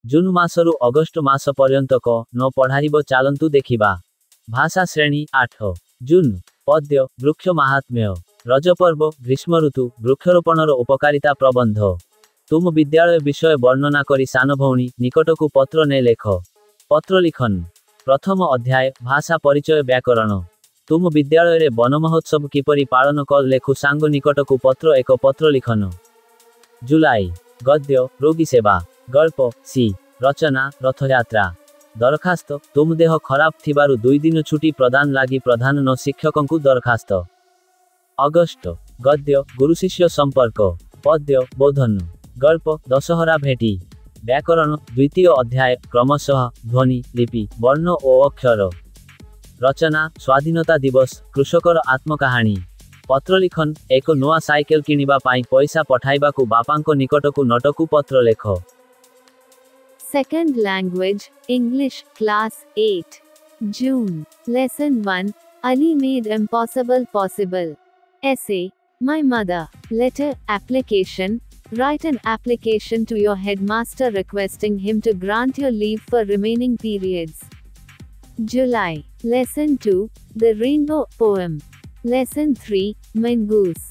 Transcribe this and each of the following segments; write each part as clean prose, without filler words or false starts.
जून मासरु August मास पर्यंत क न पढ़ारिब चालंतु देखिबा। भाषा श्रेणी 8 जून पद्य वृक्ष महात्म्य रजपर्व ग्रीष्म ऋतु वृक्षरोपणर उपकारिता प्रबंध तुम विद्यालय विषय वर्णना करी सान भौणी निकटकू पत्र ने लेख। पत्र लिखन प्रथम अध्याय भाषा परिचय व्याकरण तुम विद्यालय रे वन महोत्सव किपरि पालन कर लेखु सांग निकटकू पत्र एक पत्र लिखन। जुलाई गद्य रोगी सेवा गल्प सी रचना रथयात्रा दरखास्त तुम देह खराब थिबारु 2 दिन छुट्टी प्रदान लागी प्रधान न शिक्षकंकु दरखास्त। अगस्ट गद्य गुरु शिष्य संपर्क पद्य बोधन गल्प दशहरा भेटी व्याकरण द्वितीय अध्याय क्रमशः ध्वनि लिपि वर्ण ओ अक्षर रचना स्वाधीनता दिवस कृषकर आत्मकाहानी। पत्र लिखन एक नुआ साइकेल किनिबा पाई पैसा पठाइबाकू बापांको निकटकू नटकू पत्र लेख। Second language, English, class 8. June. Lesson 1. Ali made impossible possible. Essay. My mother. Letter, application. Write an application to your headmaster requesting him to grant your leave for remaining periods. July. Lesson 2. The Rainbow Poem. Lesson 3. Mongoose.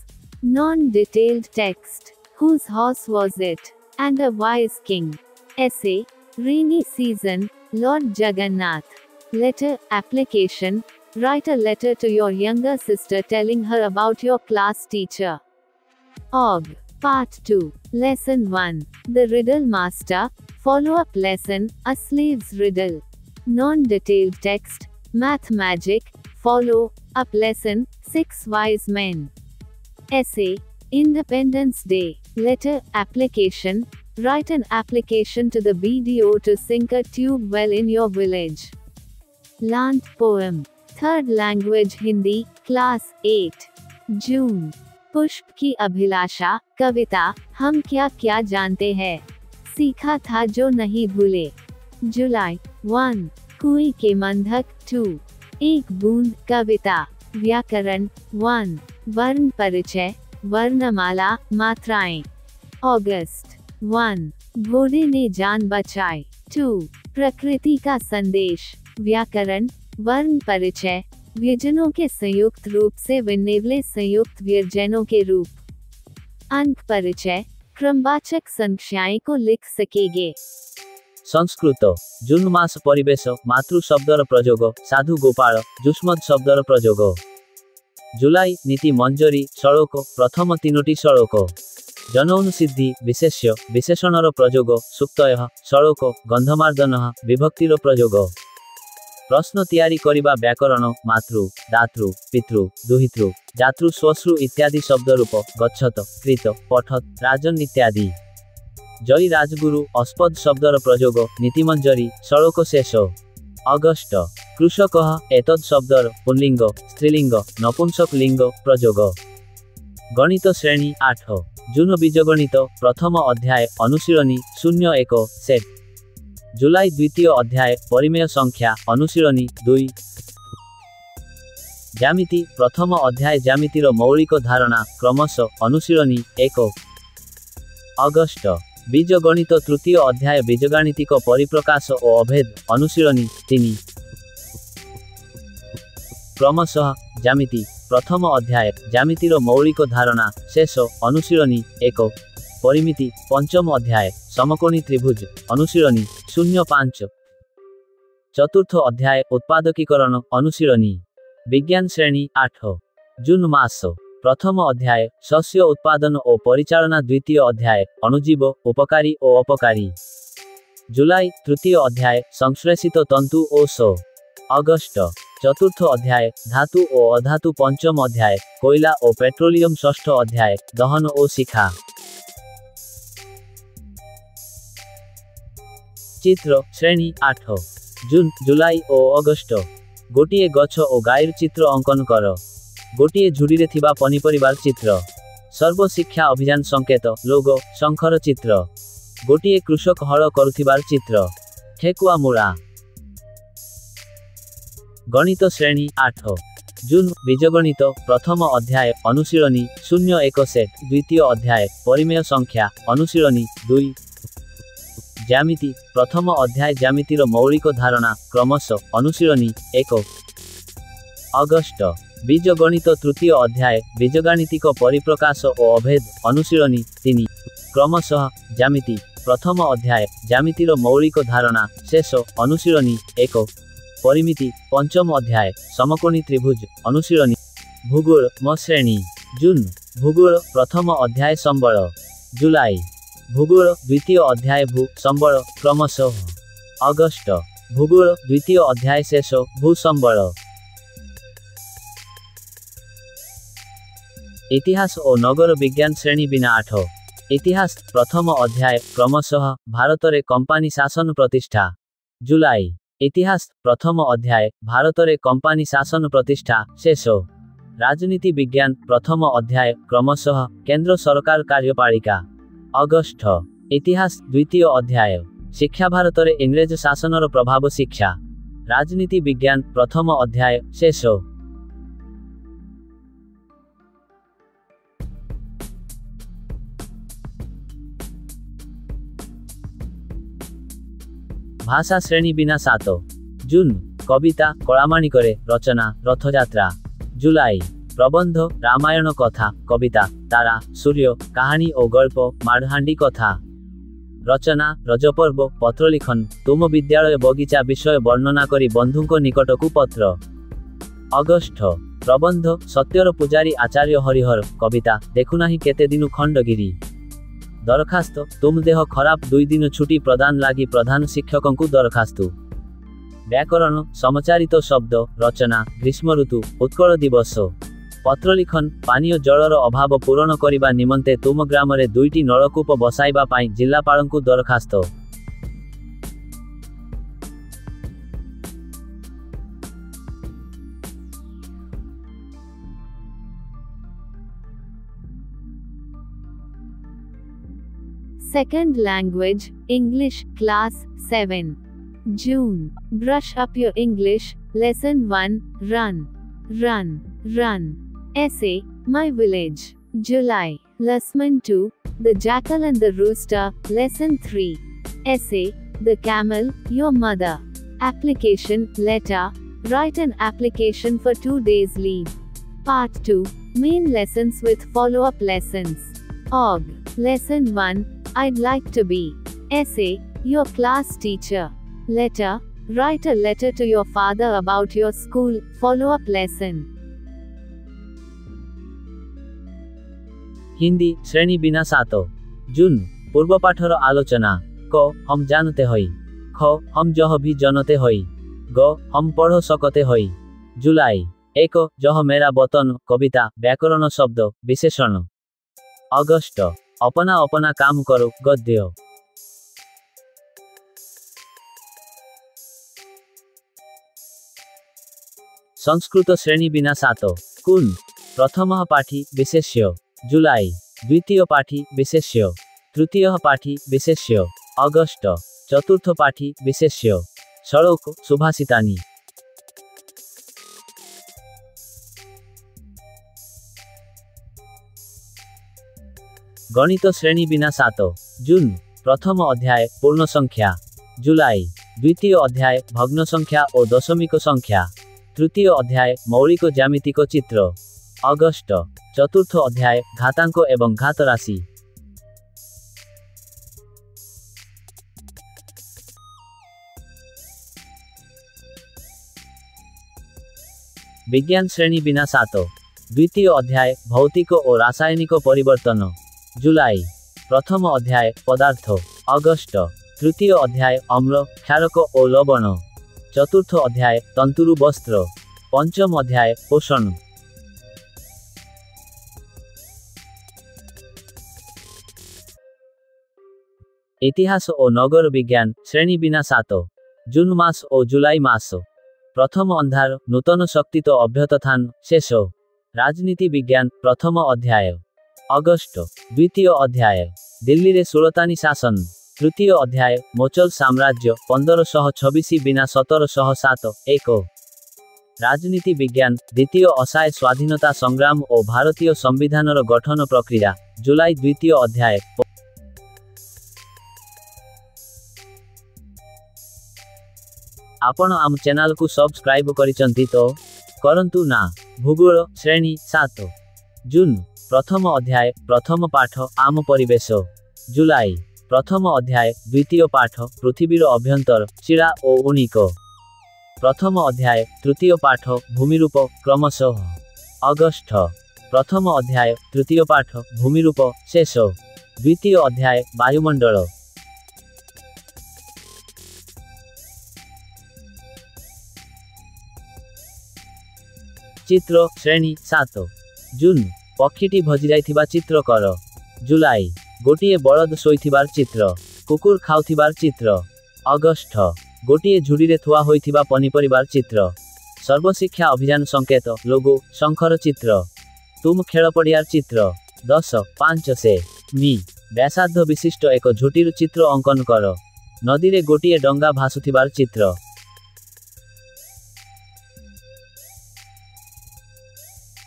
Non-detailed text. Whose horse was it? And a wise king. Essay. Rainy season, Lord Jagannath. Letter, application. Write a letter to your younger sister telling her about your class teacher. Og. Part 2. Lesson 1. The Riddle Master. Follow-up lesson, A Slave's Riddle. Non-detailed text, Math Magic. Follow-up lesson, 6 Wise Men. Essay. Independence Day. Letter, application. Write an application to the BDO to sink a tube well in your village. Lant poem. Third language Hindi, class 8. June. पुष्प की अभिलाषा कविता हम क्या क्या जानते हैं सीखा था जो नहीं भूले। जुलाई 1. कुएं के मंधक 2. एक बूंद कविता व्याकरण 1. वर्ण परिचय वर्णमाला मात्राएं। अगस्त 1. घोड़े ने जान बचाई 2. प्रकृति का संदेश व्याकरण वर्ण परिचय व्यंजनों के संयुक्त रूप से विनिर्णय संयुक्त व्यंजनों के रूप। अंक परिचय क्रमवाचक संख्याएं को लिख सकेंगे। संस्कृत जून मास परिवेश मातृ शब्दर प्रयोग साधु गोपाल जुष्मद शब्दर प्रयोग। जुलाई नीति मंजरी श्लोक प्रथम 3टी श्लोक जनौनुसिद्धि विशेष्य विशेषणर प्रयोग सुक्तयः श्लोक गंधमार्दनः विभक्तिर प्रयोग। प्रश्न तैयारी करिबा व्याकरण मातृ दातृ पितृ दुहितृ जातृ स्वश्रु इत्यादि शब्द रूप गच्छत कृत पठत राजन इत्यादि। जय राजगुरु अस्पद शब्दर प्रयोग नीतिमंजरी श्लोक शेष। अगस्ट कृषकः एतद् शब्दर पुल्लिंग स्त्रीलिंग नपुंसक लिंग प्रयोग। गणित श्रेणी 8 जून बीजगणित प्रथम अध्याय अनुशीलनी 01 सेट। जुलाई द्वितीय अध्याय परिमेय संख्या अनुशीलनी 2। ज्यामिति प्रथम अध्याय ज्यामितिर मौलिक धारणा क्रमश अनुशीलनी 1। अगस्ट बीजगणित तृतीय अध्याय बीजगाणितिक परिप्रकाश और अभेद अनुशीलनी 3। क्रमशः ज्यामिति प्रथम अध्याय ज्यामितिर मौलिक धारणा शेष अनुशीलनी 1। परिमिति पंचम अध्याय समकोणी त्रिभुज अनुशीलनी 05। चतुर्थ अध्याय उत्पादकीकरण अनुशीलनी विज्ञान श्रेणी 8 जून मास प्रथम अध्याय शस्य उत्पादन और परिचालना द्वितीय अध्याय अणुजीव उपकारी और अपकारी। जुलाई तृतीय अध्याय संश्लेषित तंतु और सो। अगस्ट चतुर्थ अध्याय धातु और अधातु पंचम अध्याय कोयला और पेट्रोलियम षष्ठ अध्याय दहन और शिखा। चित्र श्रेणी 8 जून जुलाई और अगस्ट गोटिए गछ और गायर चित्र अंकन कर। गोटिए झुड़ी थिबा पनीपरिवार चित्र। सर्व शिक्षा अभियान संकेत लोगो शंखर चित्र। गोटिए कृषक हल करुथिबार चित्र। ठेकुआ मूला। गणित श्रेणी 8 जून बीजगणित प्रथम अध्याय अनुशीलनी 01 सेट द्वितीय अध्याय परिमेय संख्या अनुशीलनी 2। জ্যামিতি প্রথম অধ্যায় জ্যামিতির মৌলিক ধারণা ক্রমশ অনুশীলনী 1 অগস্ট বীজগণিত তৃতীয় অধ্যায় বীজগাণিতিক পরিপ্রকাশ ও অভেদ অনুশীলনী 3 ক্রমশ জ্যামিতি প্রথম অধ্যায় জ্যামিতির মৌলিক ধারণা শেষ অনুশীলনী 1 পরিমিতি পঞ্চম অধ্যায় সমকোণী ত্রিভুজ অনুশীলনী ভূগোল ম শ্রেণী জুন ভূগোল প্রথম অধ্যায় সম্বল জুলাই ভূগোল দ্বিতীয় অধ্যায় ভূ সম্বল ক্রমশ অগস্ট ভূগোল দ্বিতীয় অধ্যায় শেষ ভূ সম্বল ইতিহাস ও নগর বিজ্ঞান শ্রেণী বিনা 8 ইতিহাস প্রথম অধ্যায় ক্রমশ ভারতরে কোম্পানি শাসন প্রতিষ্ঠা জুলাই ইতিহাস প্রথম অধ্যায় ভারতরে কোম্পানি শাসন প্রতিষ্ঠা শেষ রাজনীতি বিজ্ঞান প্রথম অধ্যায় ক্রমশ কেন্দ্র সরকার কার্যপালিকা অগস্ট ইতিহাস দ্বিতীয় অধ্যায় শিক্ষা ভারতরে ইংরেজ শাসনর প্রভাব শিক্ষা রাজনীতি বিজ্ঞান প্রথম অধ্যায় শেষ ভাষা শ্রেণী বিনা 7 জুন কবিতা কলামাণিকরে রচনা রথযাত্রা জুলাই প্রবন্ধ রামায়ণ কথা কবিতা তারা সূর্য কাহানী ও গল্প মাড়হান্ডি কথা রচনা রজপর্ব পত্রলিখন তুম বিদ্যালয় বগিচা বিষয় বর্ণনা করি বন্ধুঙ্ক নিকটকু পত্র অগস্ট প্রবন্ধ সত্যর পূজারী আচার্য হরিহর কবিতা দেখুনাহি কেতে দিনু খণ্ডগিরি দরখাস্ত তুম দেহ খরাপ 2 দিন ছুটি প্রদান লাগি প্রধান শিক্ষকଙ୍କୁ দরখাস্তু ব্যাকরণ সমচারিত শব্দ রচনা গ্রীষ্ম ঋতু উৎকল দিবস পত্রলিখন পানীয় জଳର ଅଭାବ ପୂରଣ କରିବା ନିମନ୍ତେ ତୁମ ଗ୍ରାମରେ 2ଟି ନଳକୂପ ବସାଇବା ପାଇଁ ଜିଲ୍ଲାପାଳଙ୍କୁ ଦରଖାସ୍ତ Second language, English, class 7. June. Brush up your English, lesson 1, run, run, run. Essay, My Village. July. Lesson 2, The Jackal and the Rooster, lesson 3. Essay, The Camel, Your Mother. Application, letter, write an application for 2 days leave. Part 2, main lessons with follow-up lessons. Org. Lesson 1, I'd like to be. Essay, your class teacher. Letter, write a letter to your father about your school, follow-up lesson. Hindi श्रेणी बिना 7 जून पूर्व पाठर आलोचना क हम जानते होई ख हम जह भी जनते होई ग हम पढ़ सकते होई जुलाई 1 जह मेरा वतन कविता व्याकरण शब्द विशेषण अगस्त अपना अपना काम करो गद्य संस्कृत श्रेणी बिना 7 कुन प्रथम पाठी विशेष्य जुलाई द्वितीय पाठी विशेष्य तृतीय पाठी विशेष्य अगस्त चतुर्थ पाठी विशेष्य श्लोक सुभाषितानि गणित श्रेणी बिना 7 जून प्रथम अध्याय पूर्ण संख्या जुलाई द्वितीय अध्याय भग्न संख्या और दशमिक संख्या तृतीय अध्याय मौलिक ज्यामितिक चित्र अगस्त चतुर्थ अध्याय घातांक एवं घात राशि विज्ञान श्रेणी बिना 7 द्वितीय अध्याय भौतिक और रासायनिक परिवर्तन जुलाई प्रथम अध्याय पदार्थ अगस्त तृतीय अध्याय अम्ल क्षारक और लवण चतुर्थ अध्याय तंतुरु वस्त्र पंचम अध्याय पोषण इतिहास और नगर विज्ञान श्रेणी बिना 7 जून मास और जुलाई मास प्रथम अंधार नूतन शक्ति तो अभ्युत्थान शेष राजनीति विज्ञान प्रथम अध्याय अगस्त द्वितीय अध्याय दिल्ली रे सुल्तानी शासन तृतीय अध्याय मोचल साम्राज्य 1526 बिना 1707 1 राजनीति विज्ञान द्वितीय असाय स्वाधीनता संग्राम और भारतीय संविधानर गठन प्रक्रिया जुलाई द्वितीय अध्याय आपण आम चैनल को सब्सक्राइब करिसंती तो करंतु ना। भूगोल श्रेणी 7 जून प्रथम अध्याय प्रथम पाठ आम परिवेश। जुलाई प्रथम अध्याय द्वितीय पाठ पृथ्वीर अभ्यंतर शिला और उणिक। प्रथम अध्याय तृतीय पाठ भूमिरूप क्रमशः। अगस्त प्रथम अध्याय तृतीय पाठ भूमिरूप शेष। द्वितीय अध्याय वायुमंडल। चित्र श्रेणी 7 जून पक्षीटी भजी जाइथिबा चित्र कर। जुलाई गोटिए बलद शोइथिबार चित्र कुकुर खाउथिबार चित्र। अगस्त गोटिए झुड़ी रे थुआ होइथिबा पनिपरिबार चित्र। सर्वशिक्षा अभियान संकेत लोगो शंखर चित्र। तुम खेल पड़ियार चित्र। 10 से मी व्यासार्ध विशिष्ट एक झोटीर चित्र अंकन कर। नदी रे गोटिए डंगा भासुथिबार चित्र।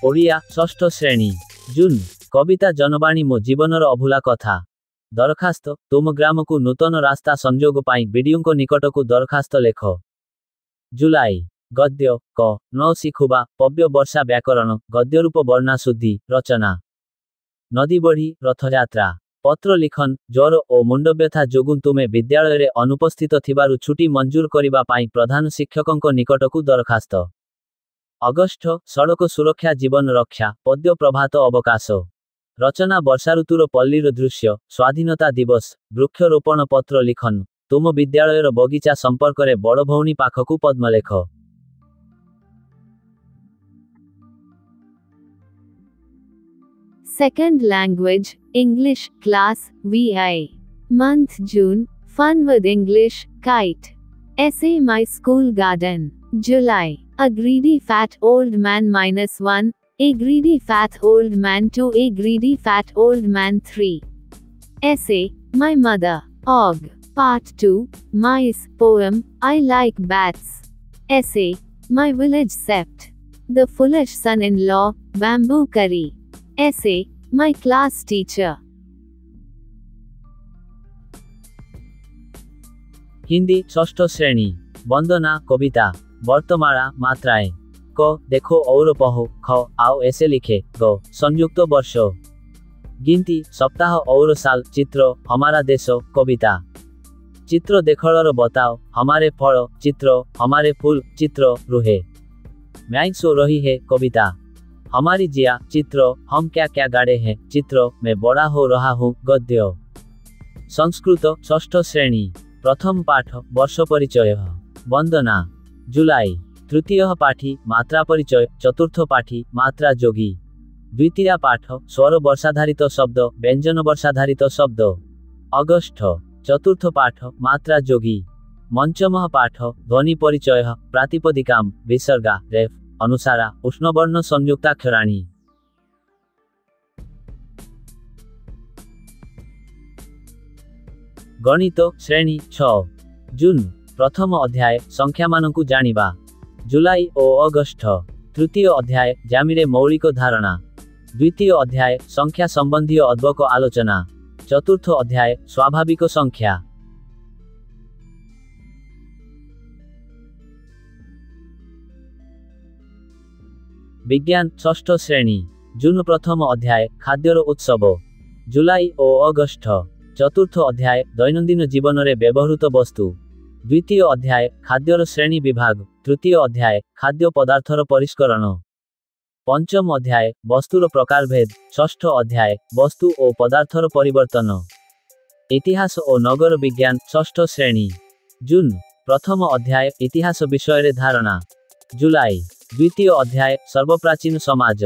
ओडिया षष्ठ श्रेणी जून कविता जनवाणी मो जीवनर अभूला कथा। दरखास्त तुम ग्राम को नूतन रास्ता संजोग पाई बीडीओ को निकट को दरखास्त लेख। जुलाई गद्य क न शिखुबा पव्य वर्षा व्याकरण गद्यरूप वर्णा शुद्धि रचना। नदी बढ़ी रथयात्रा पत्र लिखन ज्वर और मुंडव्यथा जोगुं तुमे विद्यालय रे अनुपस्थित थिबारु छुट्टी मंजूर करिबा पाई प्रधान शिक्षकंक निकट को दरखास्त। अगस्त सड़क सुरक्षा जीवन रक्षा पद्य प्रभात अवकाश। रचना वर्षा ऋतुर पल्लीर दृश्य स्वाधीनता दिवस वृक्षरोपण पत्र लिखन तुम विद्यालयर बगीचा संपर्क रे बड़ भौणी पाखकु पद्मलेख। Second language English class VI month June fun with English kite. Essay my school garden. July a greedy fat old man -1, a greedy fat old man 2, a greedy fat old man 3. Essay my mother. Og. Part 2 Mice poem I like bats. Essay my village sept. The foolish son-in-law bamboo curry. Essay my class teacher. Hindi षष्ठ श्रेणी वंदना कविता वर्तमाला मात्राएं क देखो और पहो ख आओ ऐसे लिखे ग संयुक्त वर्ष गिनती सप्ताह और साल चित्र हमारा देश कविता चित्र देखलर बताओ हमारे फल चित्र हमारे फूल चित्र रुहे मैं सो रही है कविता हमारी जिया चित्र हम क्या क्या गाड़े हैं चित्र मैं बड़ा हो रहा हूँ गद्य। संस्कृत षष्ठ श्रेणी प्रथम पाठ वर्ष परिचय वंदना। जुलाई तृतीय पाठी मात्रा परिचय चतुर्थ पाठी मात्रा जोगी। द्वितीय पाठ स्वर वर्षाधारित शब्द व्यंजन वर्षाधारित शब्द। अगस्त चतुर्थ पाठ मात्रा जोगी। पंचम पाठ ध्वनि परिचय प्रातिपदिकाम विसर्गा रेफ अनुसारा उष्णवर्ण संयुक्ताक्षराणी। गणित श्रेणी 6 जून प्रथम अध्याय संख्या मानकु जानिबा। जुलाई और अगस्त तृतीय अध्याय ज्यामिरे मौलिक धारणा। द्वितीय अध्याय संख्या संबंधी अद्भुत आलोचना। चतुर्थ अध्याय स्वाभाविक संख्या। विज्ञान षष्ठ श्रेणी जून प्रथम अध्याय खाद्यर उत्सव। जुलाई और अगस्त चतुर्थ अध्याय दैनंदिन जीवन रे व्यवहृत वस्तु। द्वितीय अध्याय खाद्यर श्रेणी विभाग। तृतीय अध्याय खाद्य पदार्थर परिष्करण। पंचम अध्याय वस्तुर प्रकारभेद। षष्ठ अध्याय वस्तु और पदार्थर परिवर्तन। इतिहास और नगर विज्ञान षष्ठ श्रेणी जून प्रथम अध्याय इतिहास विषय रे धारणा। जुलाई द्वितीय अध्याय सर्वप्राचीन समाज।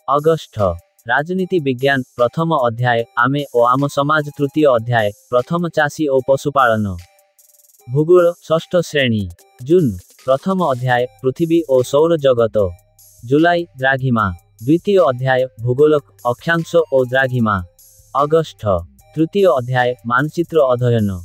अगस्त राजनीति विज्ञान प्रथम अध्याय आमे और आम समाज। तृतीय अध्याय प्रथम चाषी और पशुपालन। भूगोल षष्ठ श्रेणी जून प्रथम अध्याय पृथ्वी और सौर जगत। जुलाई द्राघिमा। द्वितीय अध्याय भूगोल अक्षांश और द्राघिमा। अगस्त तृतीय अध्याय मानचित्र अध्ययन।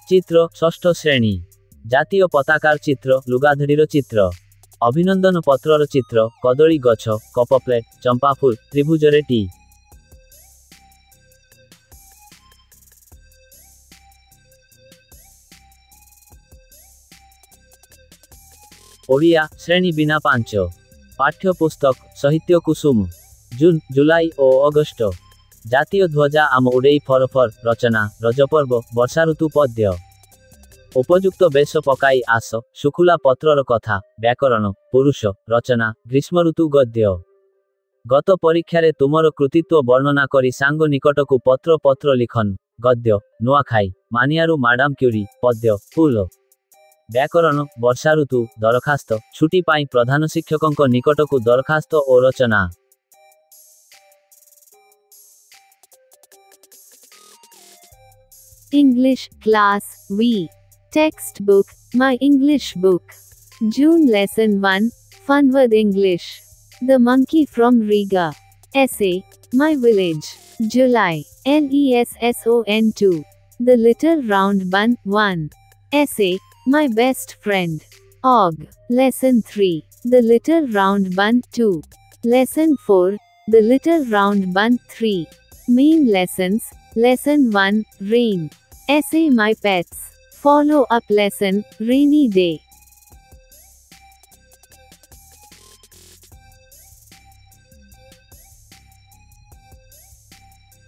चित्र षष्ठ श्रेणी जातीय पताकार चित्र लुगाधड़ीर चित्र अभिनंदन पत्रर चित्र कदली गछ कप प्लेट चंपा फूल त्रिभुजरे टी। ओडिया श्रेणी बिना 5 पाठ्य पुस्तक साहित्य कुसुम जून जुलाई ओ अगस्ट जातीय ध्वजा आम उड़ेई फरफर रचना रजपर्व वर्षा ऋतु पद्य उपयुक्त बेश पकाई आस शुखुला पत्रर कथा व्याकरण पुरुष रचना ग्रीष्म ऋतु गद्य गत परीक्षा रे तुमर कृतित्व वर्णना करी सांग निकटकू पत्र पत्र लिखन गद्य नुआखाई मानियारू माडाम क्यूरी पद्य फूल व्याकरण वर्षा ऋतु दरखास्त छुट्टी पाई प्रधान शिक्षक निकटकू दरखास्त और रचना English class V textbook My English book June lesson 1 Fun with English The monkey from Riga Essay My village July lesson 2 The little round bun 1 Essay My best friend Og Lesson 3 The little round bun 2 Lesson 4 The little round bun 3 Main lessons Lesson 1 Rain Essay My pets Follow up lesson Rainy day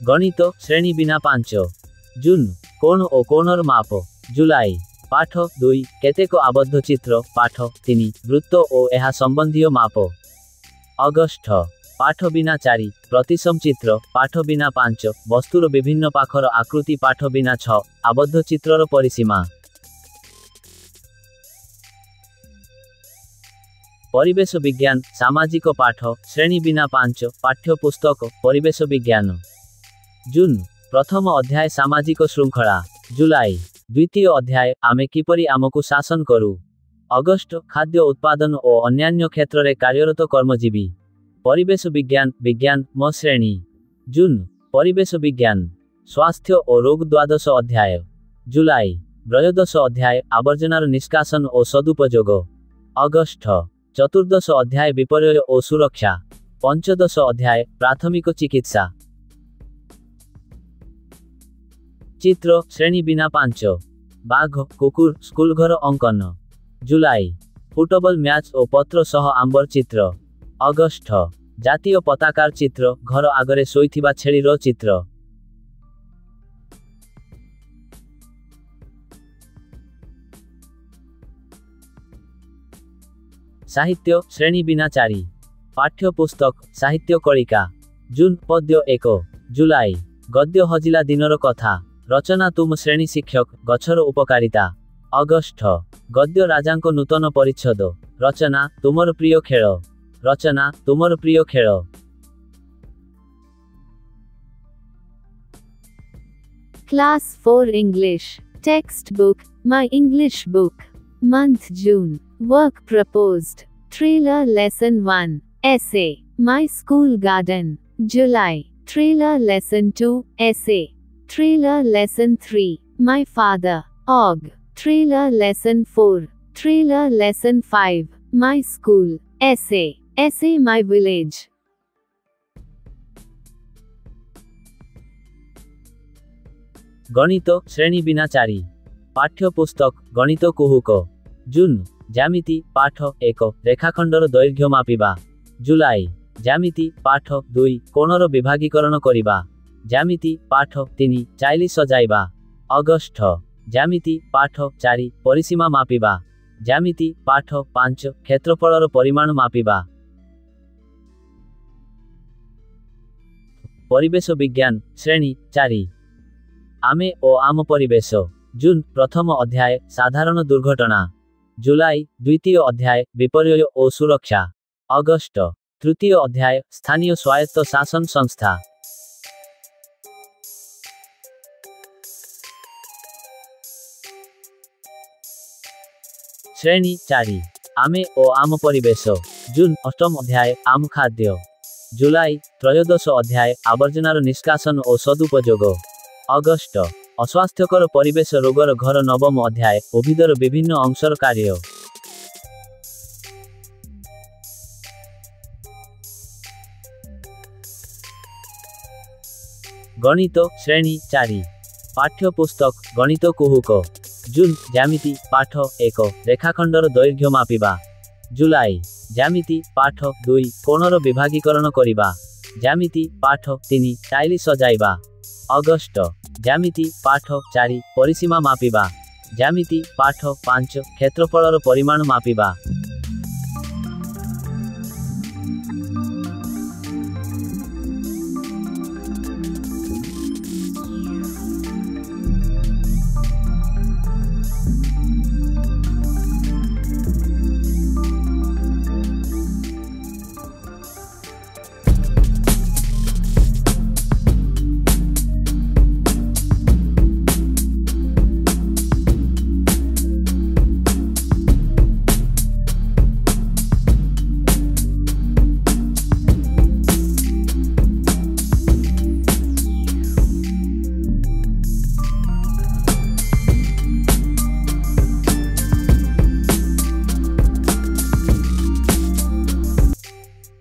गणित श्रेणी बिना 5 जून कोण ओ कोणर माप जुलाई पाठ 2 केतेक आबद्ध चित्र पाठ 3 वृत्त ओ एहा संबंधी माप अगस्ट पाठ बिना 4 प्रतिसम चित्र पाठ बिना 5 वस्तुर विभिन्न पाखर आकृति पाठ बिना 6 आबद्ध चित्रर परिसीमा परिवेश विज्ञान सामाजिक पाठ श्रेणी बिना 5 पाठ्य पुस्तक परिवेश विज्ञान जून प्रथम अध्याय सामाजिक श्रृंखला जुलाई द्वितीय अध्याय आमे किपरि आमकु शासन करू अगस्ट खाद्य उत्पादन और अन्यान्य क्षेत्र रे कार्यरत कर्मजीवी परिवेश विज्ञान विज्ञान म श्रेणी जून परिवेश विज्ञान स्वास्थ्य और रोग द्वादश अध्याय जुलाई त्रयोदश अध्याय आवर्जनार निष्कासन और सदुपयोग अगस्ट चतुर्दश अध्याय विपर्यय और सुरक्षा पंचदश अध्याय प्राथमिक चिकित्सा चित्र श्रेणी बिना 5 बाघ कुकुर स्कूल घर अंकन जुलाई फुटबल मैच और पत्र सह आंबर चित्र अगस्ट जातीय पताकार चित्र घर आगरे शोइथिबा छेलीर चित्र साहित्य श्रेणी बिना 4 पाठ्य पुस्तक साहित्य कलिका जून पद्य 1 जुलाई गद्य हजिला दिनर कथा रचना तुम श्रेणी शिक्षक गछर उपकारिता अगस्ट गद्य राजांको नूतन परिच्छद रचना तुमर प्रिय खेल रचना तुमर प्रिय खेल Class 4 English Textbook My English book Month June Work proposed Trailer Lesson 1 Essay My School Garden July Trailer Lesson 2 Essay Trailer Lesson 3 My Father Og Trailer Lesson 4 Trailer Lesson 5 My School Essay Essay My Village गणित श्रेणी बिना 4 पाठ्य पुस्तक गणित कुहुक जून ज्यामिति पाठ 1 रेखाखंडर दैर्घ्य मापिबा जुलाई ज्यामिति पाठ 2 कोणर विभागीकरण करिबा ज्यामिति पाठ 3 चाइली सजाइबा अगस्ट ज्यामिति पाठ 4 परिसीमा मापिबा ज्यामिति पाठ 5 क्षेत्रफलर परिमाण मापिबा परिवेश विज्ञान श्रेणी 4 आमे ओ आम परिवेश जून प्रथम अध्याय साधारण दुर्घटना जुलाई द्वितीय अध्याय विपर्यय और सुरक्षा अगस्ट तृतीय अध्याय स्थानीय स्वायत्त शासन संस्था श्रेणी 4 आमे ओ आम परिवेश जून अष्टम अध्याय आम खाद्य जुलाई त्रयोदश अध्याय आवर्जनार निष्कासन और सदुपयोग अगस्ट अस्वास्थ्यकर परिवेश रोगर घर नवम अध्याय उभिदर विभिन्न अंशर कार्य गणित श्रेणी 4 पाठ्य पुस्तक गणित कुहुक जून ज्यामिति पाठ 1 रेखाखंडर दैर्घ्य मापिबा जुलाई ज्यामिति पाठ 2 कोणर विभागीकरण करिबा ज्यामिति पाठ 3 टाइल सजाइबा अगस्त ज्यामिति पाठ 4 परिसीमा मापिबा ज्यामिति पाठ 5 क्षेत्रफलर परिमाण मापिबा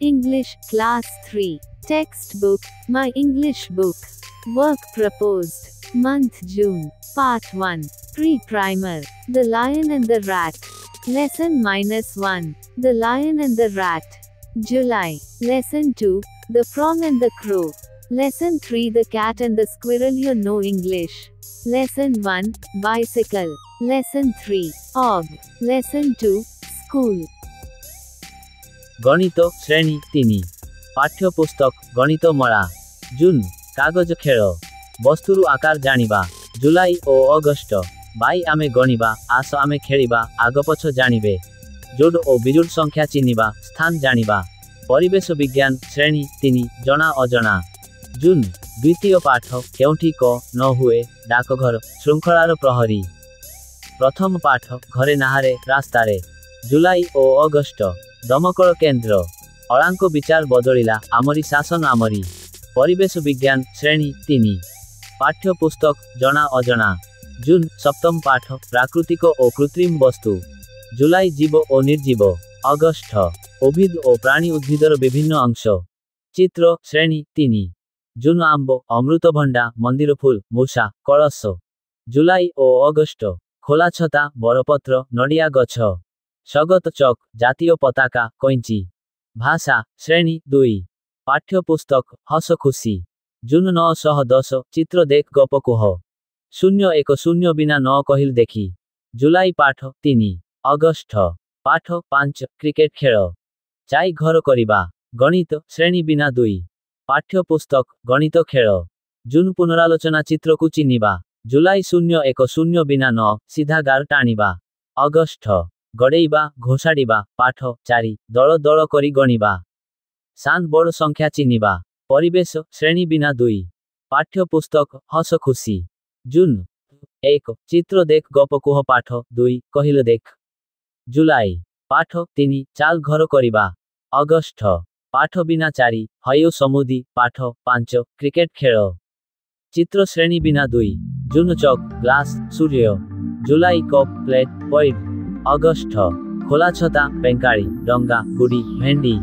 English Class 3 Textbook My English Book Work Proposed Month June Part 1 Pre-Primer The Lion and the Rat Lesson -1 The Lion and the Rat July Lesson 2 The Frog and the Crow Lesson 3 The Cat and the Squirrel You know English Lesson 1 Bicycle Lesson 3 Og Lesson 2 School गणित श्रेणी 3 पाठ्यपुस्तक गणित मळा जून कागज खेल वस्तुरु आकार जानिबा जुलाई ओ अगस्त by आमे गणिबा आस आमे खेलिबा आगपछ जानिबे जोड ओ बिजुड संख्या चिनिबा स्थान जानिबा परिवेश विज्ञान श्रेणी 3 जना अजना जून द्वितीय पाठ केउठी क न हुए डाकघर श्रृंखलार प्रहरी प्रथम पाठ घरे नाहारे रास्तारे जुलाई ओ अगस्त दमकल केन्द्र अलांको विचार बदलिला आमरी शासन आमरी परिवेश विज्ञान श्रेणी 3 पाठ्यपुस्तक जना अजना जून सप्तम पाठ प्राकृतिक और कृत्रिम वस्तु जुलाई जीव और निर्जीव अगस्त उद्भिद और प्राणी उद्भिदर विभिन्न अंश चित्र श्रेणी 3 जून आंब अमृतभंडा मंदिर फूल मूषा कलश जुलाई और अगस्त खोला छता बरपत्र नड़िया गछ स्वगत चक जातीय पताका कैंची भाषा श्रेणी 2 पाठ्यपुस्तक हस खुशी जून 910 चित्र देख गप कुह 010 बिना न कहिल देखी जुलाई पाठ 3 अगस्त पाठ 5 क्रिकेट खेल चाई घर करिबा गणित श्रेणी बिना 2 पाठ्यपुस्तक गणित खेल जून पुनरालोचना चित्र को चिनिबा जुलाई 010 बिना न सीधा गार टाणिबा अगस्त गड़ेइबा घोषाड़िबा पाठ 4 दल दल करी गणिबा सान बड़ संख्या चिनिबा परिवेश श्रेणी बिना 2 पाठ्यपुस्तक हस खुशी जून 1 चित्र देख गप कुह पाठ 2 कहिल देख जुलाई पाठ 3 चाल घर करिबा अगस्त पाठ बिना 4 हयो समुदी पाठ 5 क्रिकेट खेल चित्र श्रेणी बिना 2 जून चक ग्लास सूर्य जुलाई कप प्लेट पैड अगस्त खोला छता पेंकाड़ी डंगा गुड़ी भेंडी